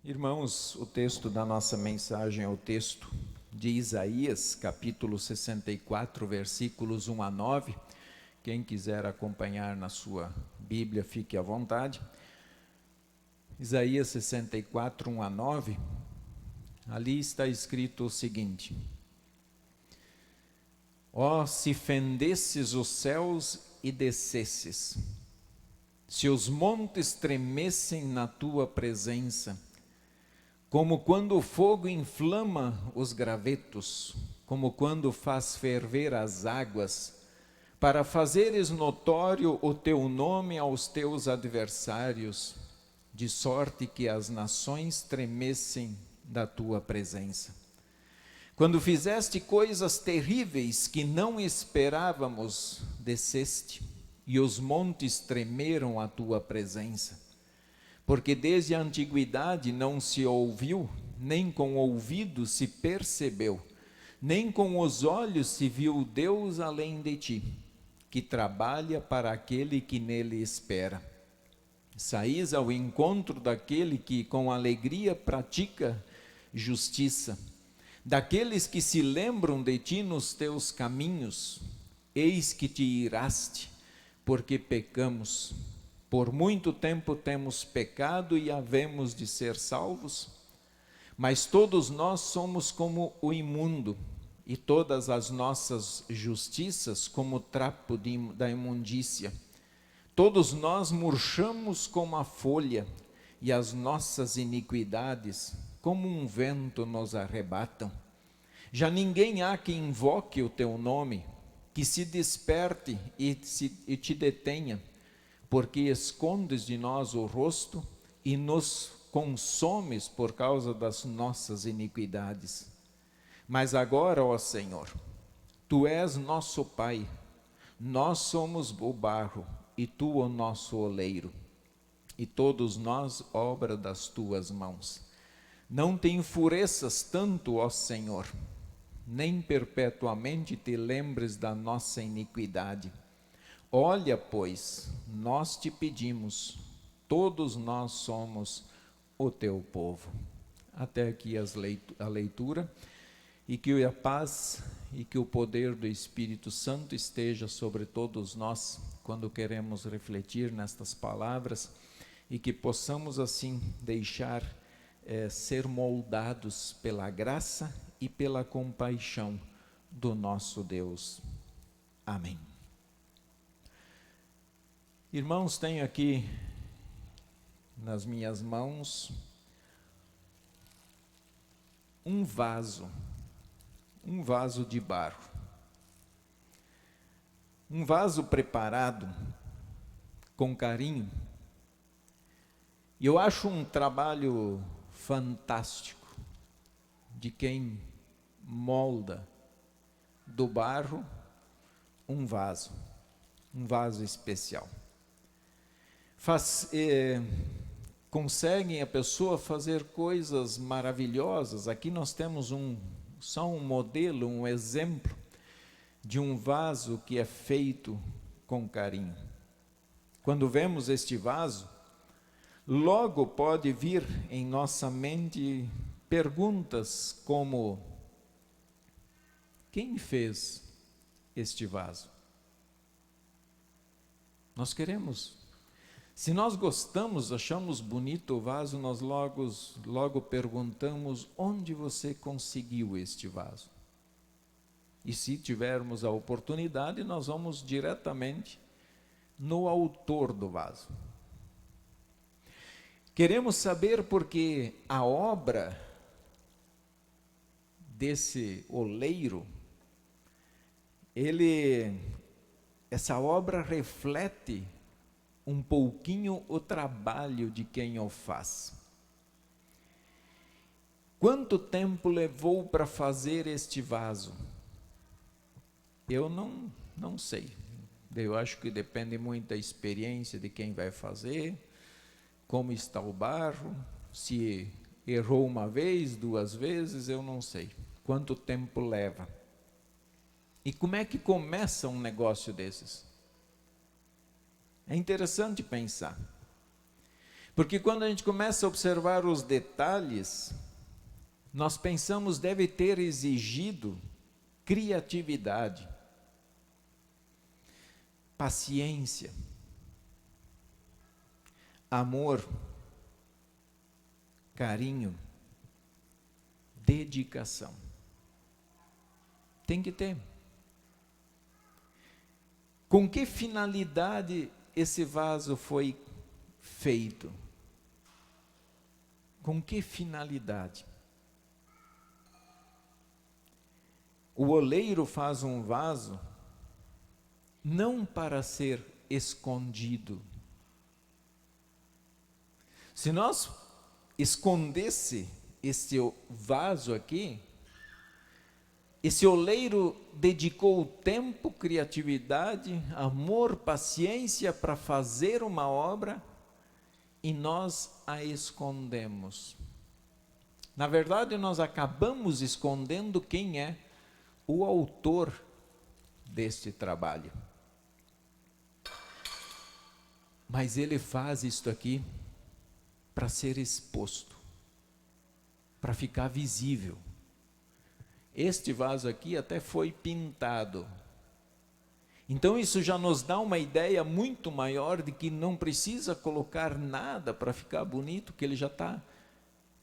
Irmãos, o texto da nossa mensagem é o texto de Isaías, capítulo 64, versículos 1 a 9. Quem quiser acompanhar na sua Bíblia, fique à vontade. Isaías 64, 1 a 9, ali está escrito o seguinte: Ó, se fendesses os céus e descesses, se os montes tremessem na tua presença, como quando o fogo inflama os gravetos, como quando faz ferver as águas, para fazeres notório o teu nome aos teus adversários, de sorte que as nações tremessem da tua presença. Quando fizeste coisas terríveis que não esperávamos, desceste, e os montes tremeram à tua presença. Porque desde a antiguidade não se ouviu, nem com o ouvido se percebeu, nem com os olhos se viu Deus além de ti, que trabalha para aquele que nele espera. Saís ao encontro daquele que com alegria pratica justiça, daqueles que se lembram de ti nos teus caminhos. Eis que te iraste, porque pecamos. Por muito tempo temos pecado e havemos de ser salvos, mas todos nós somos como o imundo, e todas as nossas justiças como trapo da imundícia. Todos nós murchamos como a folha, e as nossas iniquidades como um vento nos arrebatam. Já ninguém há que invoque o teu nome, que se desperte e te detenha, porque escondes de nós o rosto e nos consomes por causa das nossas iniquidades. Mas agora, ó Senhor, Tu és nosso Pai, nós somos o barro e Tu o nosso oleiro, e todos nós obra das Tuas mãos. Não te enfureças tanto, ó Senhor, nem perpetuamente te lembres da nossa iniquidade. Olha, pois, nós te pedimos, todos nós somos o teu povo. Até aqui a leitura, e que a paz e que o poder do Espírito Santo esteja sobre todos nós, quando queremos refletir nestas palavras, e que possamos assim deixar ser moldados pela graça e pela compaixão do nosso Deus. Amém. Irmãos, tenho aqui nas minhas mãos um vaso de barro. Um vaso preparado com carinho. E eu acho um trabalho fantástico de quem molda do barro um vaso especial. Conseguem a pessoa fazer coisas maravilhosas. Aqui nós temos só um modelo, um exemplo de um vaso que é feito com carinho. Quando vemos este vaso, logo pode vir em nossa mente perguntas como: quem fez este vaso? Nós queremos. Se nós gostamos, achamos bonito o vaso, nós logo perguntamos: onde você conseguiu este vaso? E se tivermos a oportunidade, nós vamos diretamente no autor do vaso. Queremos saber porque a obra desse oleiro, essa obra reflete um pouquinho o trabalho de quem o faz. Quanto tempo levou para fazer este vaso? Eu não sei. Eu acho que depende muito da experiência de quem vai fazer, como está o barro, se errou uma vez, 2 vezes, eu não sei. Quanto tempo leva? E como é que começa um negócio desses? É interessante pensar. Porque quando a gente começa a observar os detalhes, nós pensamos deve ter exigido criatividade, paciência, amor, carinho, dedicação. Tem que ter. Com que finalidade esse vaso foi feito? Com que finalidade? O oleiro faz um vaso não para ser escondido. Se nós escondesse esse vaso aqui, esse oleiro dedicou tempo, criatividade, amor, paciência para fazer uma obra e nós a escondemos. Na verdade, nós acabamos escondendo quem é o autor deste trabalho. Mas ele faz isto aqui para ser exposto, para ficar visível. Este vaso aqui até foi pintado. Então isso já nos dá uma ideia muito maior de que não precisa colocar nada para ficar bonito, que ele já está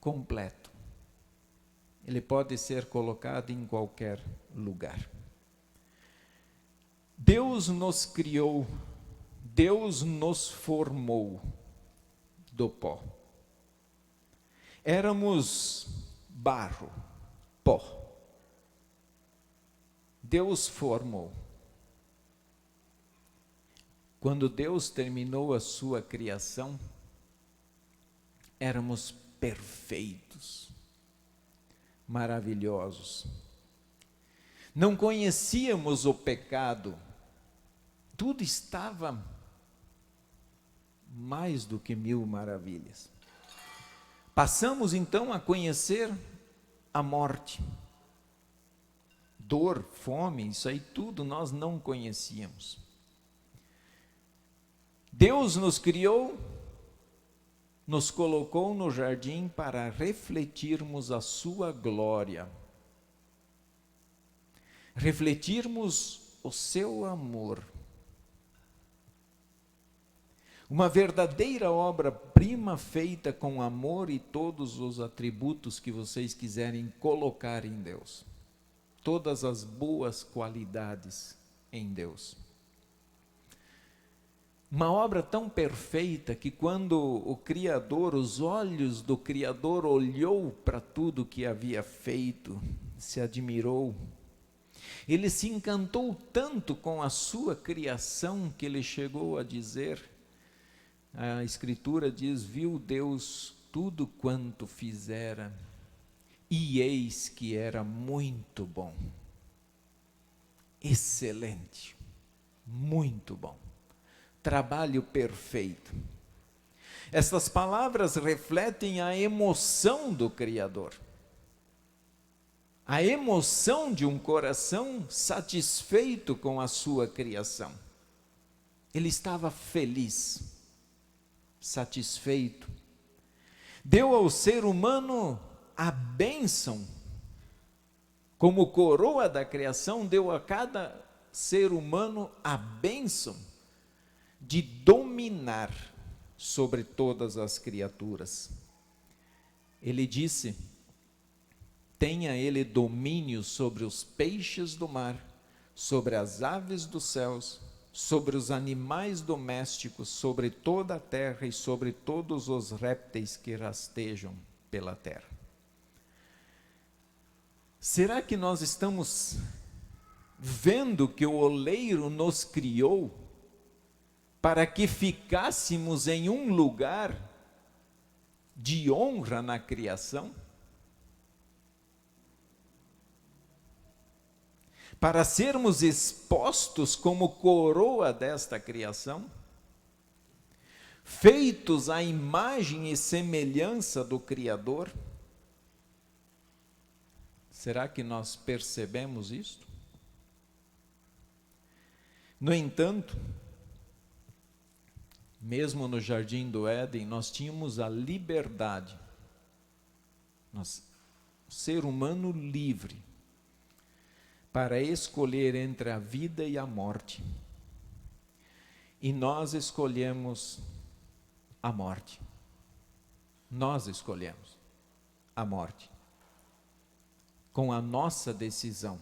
completo. Ele pode ser colocado em qualquer lugar. Deus nos criou, Deus nos formou do pó. Éramos barro, pó. Deus formou. Quando Deus terminou a sua criação, éramos perfeitos, maravilhosos. Não conhecíamos o pecado. Tudo estava mais do que mil maravilhas. Passamos então a conhecer a morte. Dor, fome, isso aí tudo nós não conhecíamos. Deus nos criou, nos colocou no jardim para refletirmos a sua glória, refletirmos o seu amor. Uma verdadeira obra-prima feita com amor e todos os atributos que vocês quiserem colocar em Deus. Todas as boas qualidades em Deus. Uma obra tão perfeita que quando o Criador, os olhos do Criador olhou para tudo que havia feito, se admirou. Ele se encantou tanto com a sua criação que ele chegou a dizer, a Escritura diz, viu Deus tudo quanto fizera, e eis que era muito bom. Excelente, muito bom. Trabalho perfeito. Estas palavras refletem a emoção do Criador. A emoção de um coração satisfeito com a sua criação. Ele estava feliz, satisfeito. Deu ao ser humano a bênção, como coroa da criação, deu a cada ser humano a bênção de dominar sobre todas as criaturas. Ele disse, tenha ele domínio sobre os peixes do mar, sobre as aves dos céus, sobre os animais domésticos, sobre toda a terra e sobre todos os répteis que rastejam pela terra. Será que nós estamos vendo que o oleiro nos criou para que ficássemos em um lugar de honra na criação? Para sermos expostos como coroa desta criação? Feitos à imagem e semelhança do Criador? Será que nós percebemos isto? No entanto, mesmo no jardim do Éden, nós tínhamos a liberdade, o ser humano livre, para escolher entre a vida e a morte. E nós escolhemos a morte. Nós escolhemos a morte. Com a nossa decisão.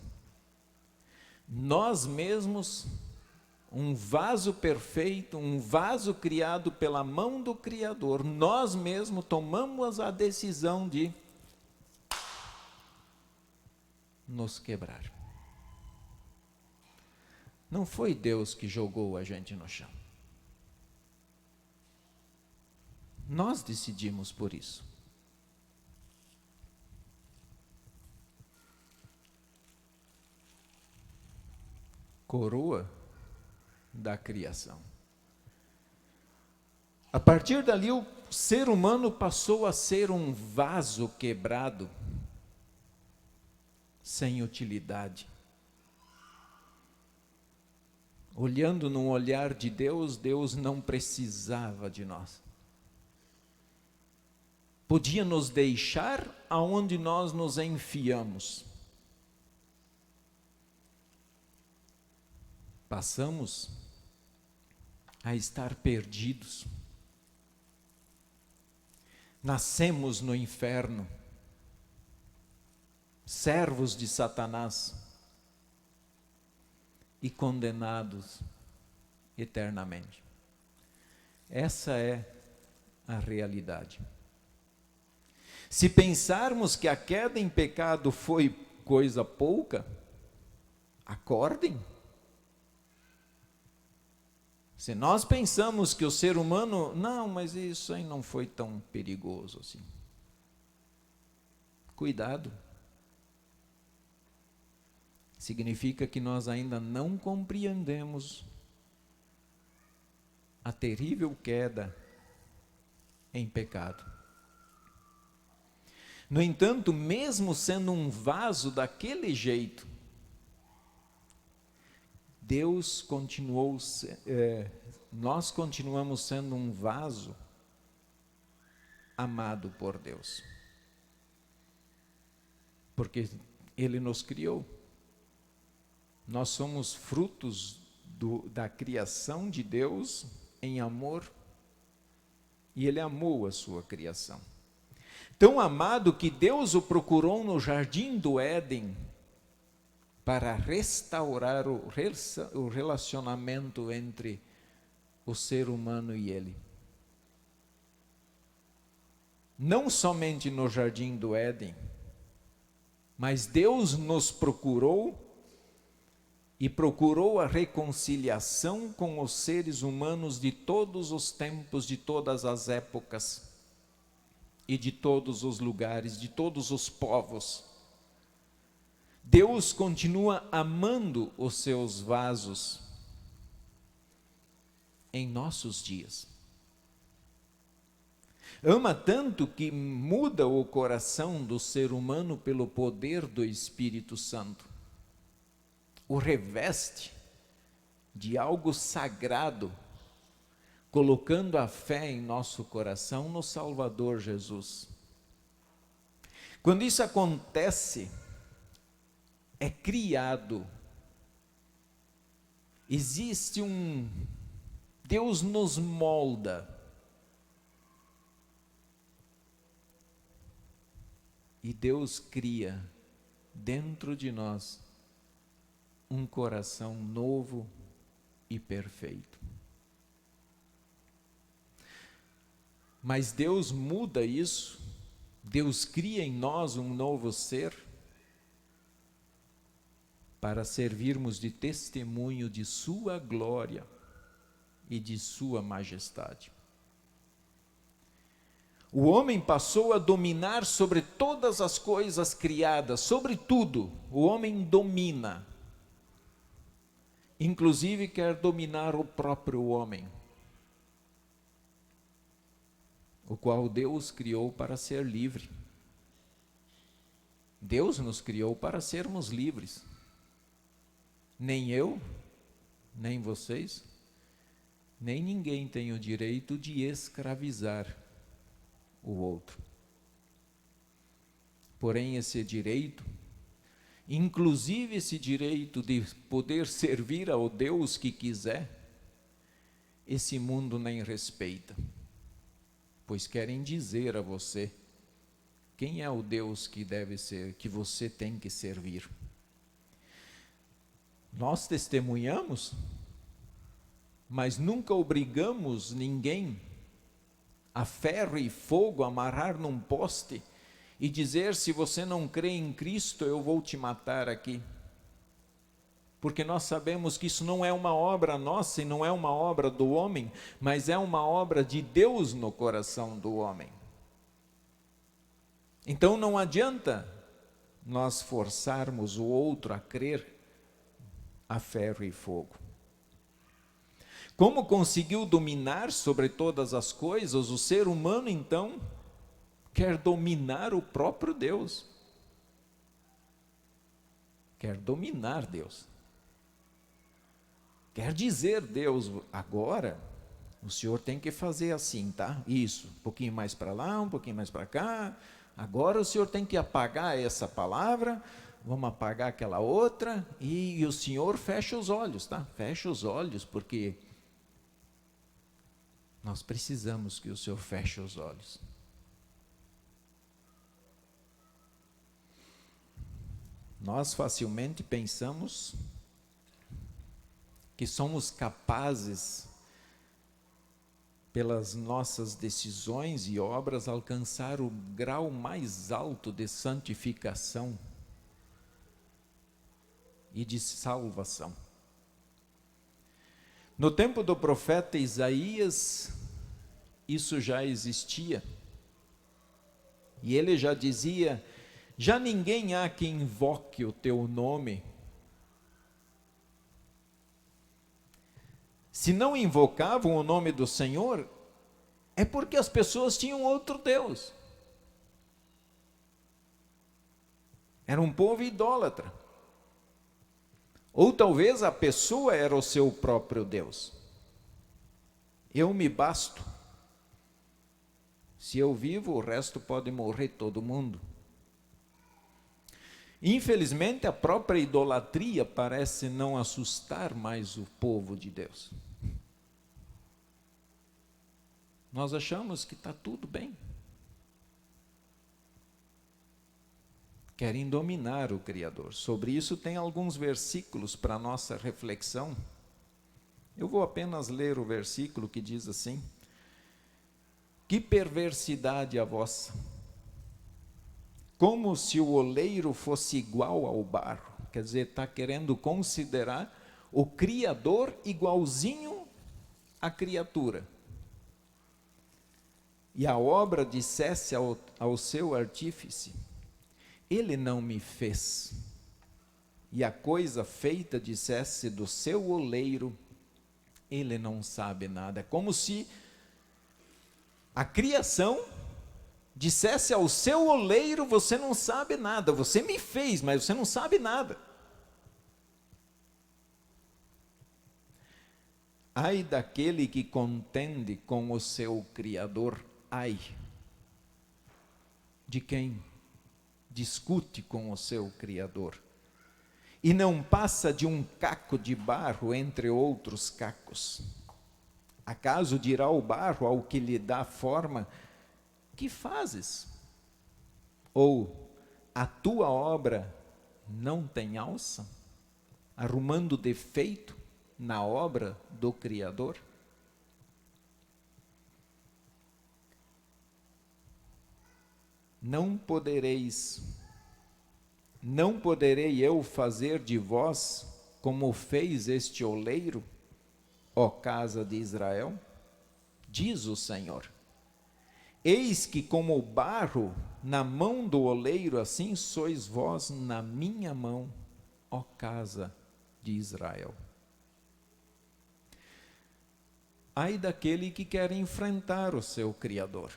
Nós mesmos, um vaso perfeito, um vaso criado pela mão do Criador, nós mesmos tomamos a decisão de nos quebrar. Não foi Deus que jogou a gente no chão. Nós decidimos por isso. Coroa da criação. A partir dali, o ser humano passou a ser um vaso quebrado, sem utilidade. Olhando no olhar de Deus, Deus não precisava de nós. Podia nos deixar aonde nós nos enfiamos. Passamos a estar perdidos. Nascemos no inferno, servos de Satanás e condenados eternamente. Essa é a realidade. Se pensarmos que a queda em pecado foi coisa pouca, acordem. Se nós pensamos que o ser humano, não, mas isso aí não foi tão perigoso assim. Cuidado. Significa que nós ainda não compreendemos a terrível queda em pecado. No entanto, mesmo sendo um vaso daquele jeito, nós continuamos sendo um vaso amado por Deus. Porque Ele nos criou. Nós somos frutos da criação de Deus em amor. E Ele amou a sua criação. Tão amado que Deus o procurou no jardim do Éden para restaurar o relacionamento entre o ser humano e Ele. Não somente no jardim do Éden, mas Deus nos procurou e procurou a reconciliação com os seres humanos de todos os tempos, de todas as épocas e de todos os lugares, de todos os povos. Deus continua amando os seus vasos em nossos dias. Ama tanto que muda o coração do ser humano pelo poder do Espírito Santo. O reveste de algo sagrado, colocando a fé em nosso coração no Salvador Jesus. Quando isso acontece, é criado, existe Deus nos molda, e Deus cria dentro de nós um coração novo e perfeito. Mas Deus muda isso, Deus cria em nós um novo ser, para servirmos de testemunho de sua glória e de sua majestade. O homem passou a dominar sobre todas as coisas criadas, sobre tudo, o homem domina. Inclusive quer dominar o próprio homem, o qual Deus criou para ser livre. Deus nos criou para sermos livres. Nem eu, nem vocês, nem ninguém tem o direito de escravizar o outro. Porém, esse direito, inclusive esse direito de poder servir ao Deus que quiser, esse mundo nem respeita, pois querem dizer a você quem é o Deus que deve ser, que você tem que servir. Nós testemunhamos, mas nunca obrigamos ninguém a ferro e fogo, amarrar num poste e dizer: se você não crê em Cristo, eu vou te matar aqui. Porque nós sabemos que isso não é uma obra nossa e não é uma obra do homem, mas é uma obra de Deus no coração do homem. Então não adianta nós forçarmos o outro a crer a ferro e fogo. Como conseguiu dominar sobre todas as coisas, o ser humano então quer dominar o próprio Deus. Quer dominar Deus. Quer dizer, Deus, agora o senhor tem que fazer assim, tá? Isso, um pouquinho mais para lá, um pouquinho mais para cá. Agora o senhor tem que apagar essa palavra, vamos apagar aquela outra, e o senhor fecha os olhos, tá? Fecha os olhos, porque nós precisamos que o senhor feche os olhos. Nós facilmente pensamos que somos capazes, pelas nossas decisões e obras, alcançar o grau mais alto de santificação e de salvação. No tempo do profeta Isaías, isso já existia. E ele já dizia: já ninguém há que invoque o teu nome. Se não invocavam o nome do Senhor, é porque as pessoas tinham outro Deus. Era um povo idólatra. Ou talvez a pessoa era o seu próprio Deus. Eu me basto. Se eu vivo, o resto pode morrer todo mundo. Infelizmente, a própria idolatria parece não assustar mais o povo de Deus. Nós achamos que está tudo bem. Querem dominar o Criador. Sobre isso tem alguns versículos para nossa reflexão. Eu vou apenas ler o versículo que diz assim: que perversidade a vossa! Como se o oleiro fosse igual ao barro. Quer dizer, está querendo considerar o Criador igualzinho à criatura. E a obra dissesse ao seu artífice: ele não me fez. E a coisa feita dissesse do seu oleiro: ele não sabe nada. É como se a criação dissesse ao seu oleiro: você não sabe nada, você me fez, mas você não sabe nada. Ai daquele que contende com o seu Criador, ai de quem discute com o seu Criador e não passa de um caco de barro entre outros cacos. Acaso dirá o barro ao que lhe dá forma: que fazes? Ou a tua obra não tem alça? Arrumando defeito na obra do Criador? Não poderei eu fazer de vós como fez este oleiro, ó casa de Israel? Diz o Senhor. Eis que como o barro na mão do oleiro, assim sois vós na minha mão, ó casa de Israel. Ai daquele que quer enfrentar o seu Criador.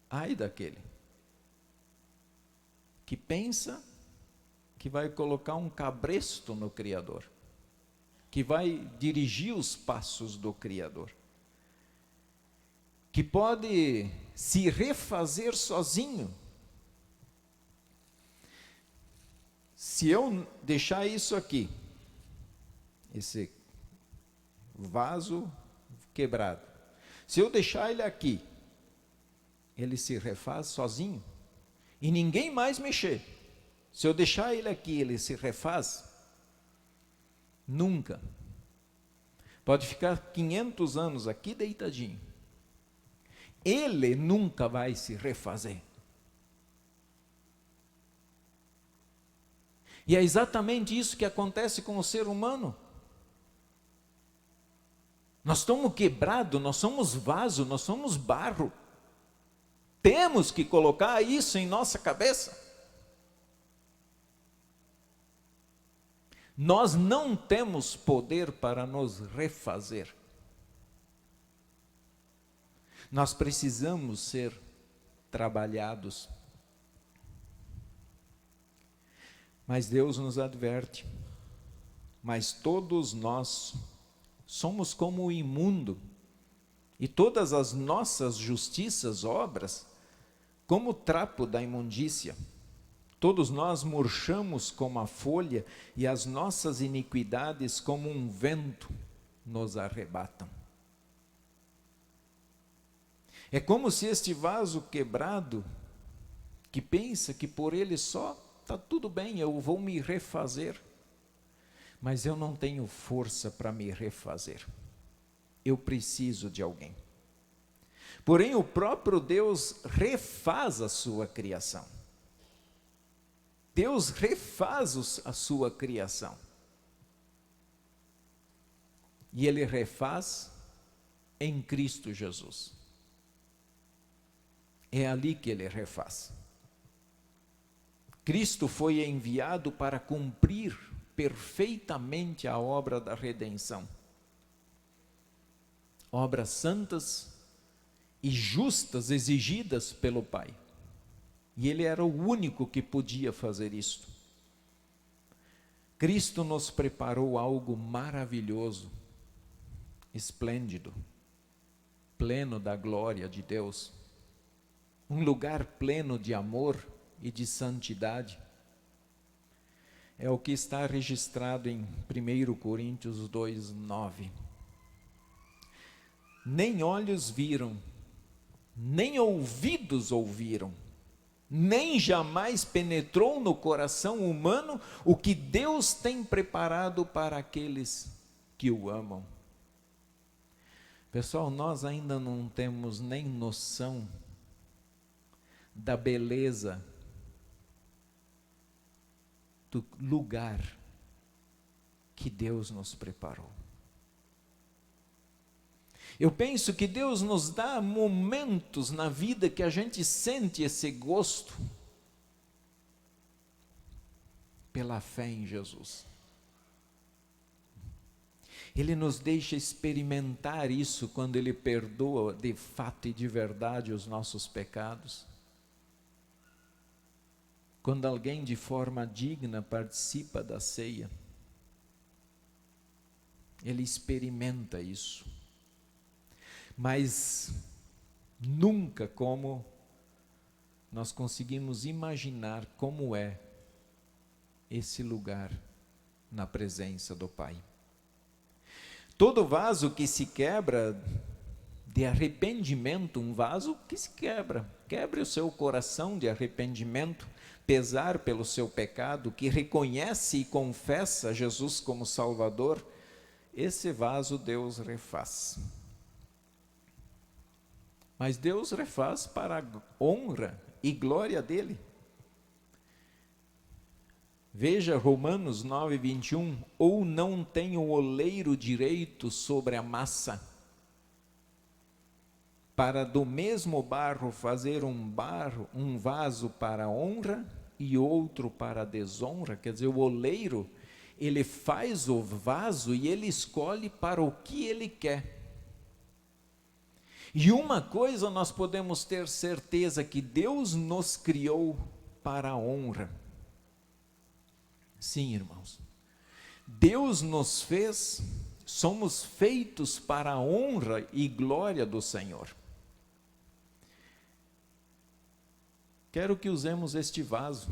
Ai daquele que pensa que vai colocar um cabresto no Criador. que vai dirigir os passos do Criador, que pode se refazer sozinho. Se eu deixar isso aqui, esse vaso quebrado, se eu deixar ele aqui, ele se refaz sozinho e ninguém mais mexer. Se eu deixar ele aqui, ele se refaz? Nunca. Pode ficar 500 anos aqui deitadinho. Ele nunca vai se refazer. E é exatamente isso que acontece com o ser humano. Nós estamos quebrados, nós somos vaso, nós somos barro. Temos que colocar isso em nossa cabeça. Nós não temos poder para nos refazer. Nós precisamos ser trabalhados. Mas Deus nos adverte, mas todos nós somos como o imundo, e todas as nossas justiças, obras, como o trapo da imundícia. Todos nós murchamos como a folha, e as nossas iniquidades, como um vento, nos arrebatam. É como se este vaso quebrado, que pensa que por ele só está tudo bem, eu vou me refazer, mas eu não tenho força para me refazer. Eu preciso de alguém. Porém, o próprio Deus refaz a sua criação. Deus refaz a sua criação. E Ele refaz em Cristo Jesus. É ali que Ele refaz. Cristo foi enviado para cumprir perfeitamente a obra da redenção. Obras santas e justas exigidas pelo Pai. E Ele era o único que podia fazer isto. Cristo nos preparou algo maravilhoso, esplêndido, pleno da glória de Deus. Um lugar pleno de amor e de santidade. É o que está registrado em 1 Coríntios 2:9. Nem olhos viram, nem ouvidos ouviram, nem jamais penetrou no coração humano o que Deus tem preparado para aqueles que o amam. Pessoal, nós ainda não temos nem noção da beleza do lugar que Deus nos preparou. Eu penso que Deus nos dá momentos na vida que a gente sente esse gosto pela fé em Jesus. Ele nos deixa experimentar isso quando Ele perdoa de fato e de verdade os nossos pecados. Quando alguém de forma digna participa da ceia, ele experimenta isso. Mas nunca como nós conseguimos imaginar como é esse lugar na presença do Pai. Todo vaso que se quebra de arrependimento, um vaso que se quebra, quebre o seu coração de arrependimento, pesar pelo seu pecado, que reconhece e confessa Jesus como Salvador, esse vaso Deus refaz. Mas Deus refaz para a honra e glória dele. Veja Romanos 9:21, ou não tem o oleiro direito sobre a massa, para do mesmo barro fazer um vaso para honra e outro para desonra. Quer dizer, o oleiro, ele faz o vaso e ele escolhe para o que ele quer. E uma coisa nós podemos ter certeza, que Deus nos criou para a honra. Sim, irmãos, Deus nos fez, somos feitos para a honra e glória do Senhor. Quero que usemos este vaso.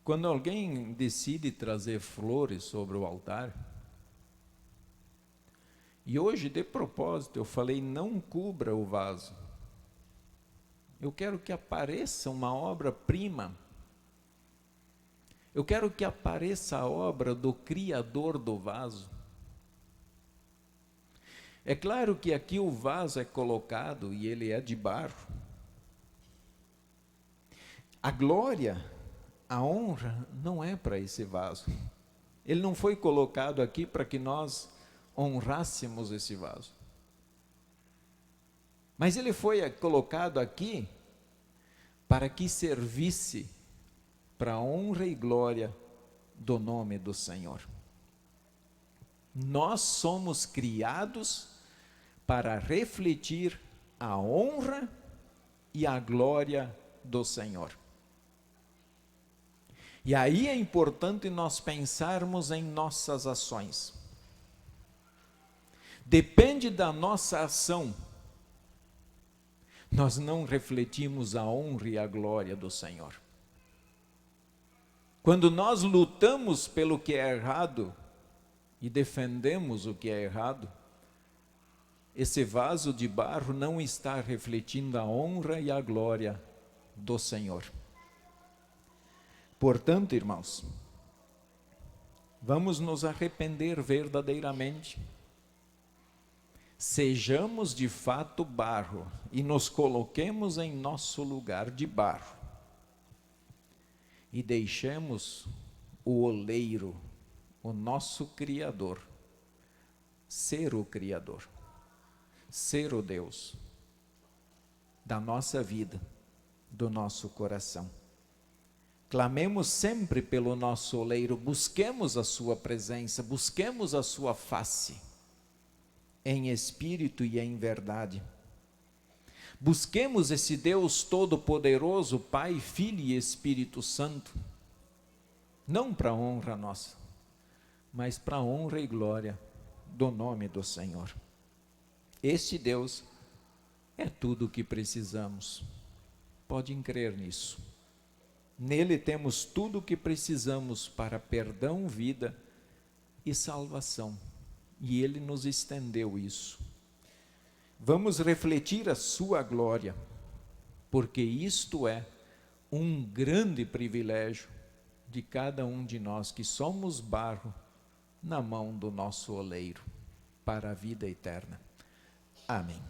Quando alguém decide trazer flores sobre o altar, e hoje, de propósito, eu falei, não cubra o vaso. Eu quero que apareça uma obra-prima. Eu quero que apareça a obra do Criador do vaso. É claro que aqui o vaso é colocado e ele é de barro. A glória, a honra não é para esse vaso. Ele não foi colocado aqui para que nós honrássemos esse vaso. Mas ele foi colocado aqui para que servisse para a honra e glória do nome do Senhor. Nós somos criados para refletir a honra e a glória do Senhor. E aí é importante nós pensarmos em nossas ações. Depende da nossa ação, nós não refletimos a honra e a glória do Senhor. Quando nós lutamos pelo que é errado e defendemos o que é errado, esse vaso de barro não está refletindo a honra e a glória do Senhor. Portanto, irmãos, vamos nos arrepender verdadeiramente. Sejamos de fato barro e nos coloquemos em nosso lugar de barro. E deixemos o oleiro, o nosso Criador, ser o Criador, ser o Deus da nossa vida, do nosso coração. Clamemos sempre pelo nosso oleiro, busquemos a sua presença, busquemos a sua face, em espírito e em verdade. Busquemos esse Deus Todo-Poderoso, Pai, Filho e Espírito Santo, não para honra nossa, mas para honra e glória do nome do Senhor. Este Deus é tudo o que precisamos. Podem crer nisso. Nele temos tudo o que precisamos para perdão, vida e salvação. E Ele nos estendeu isso. Vamos refletir a sua glória, porque isto é um grande privilégio de cada um de nós que somos barro na mão do nosso oleiro, para a vida eterna. Amém.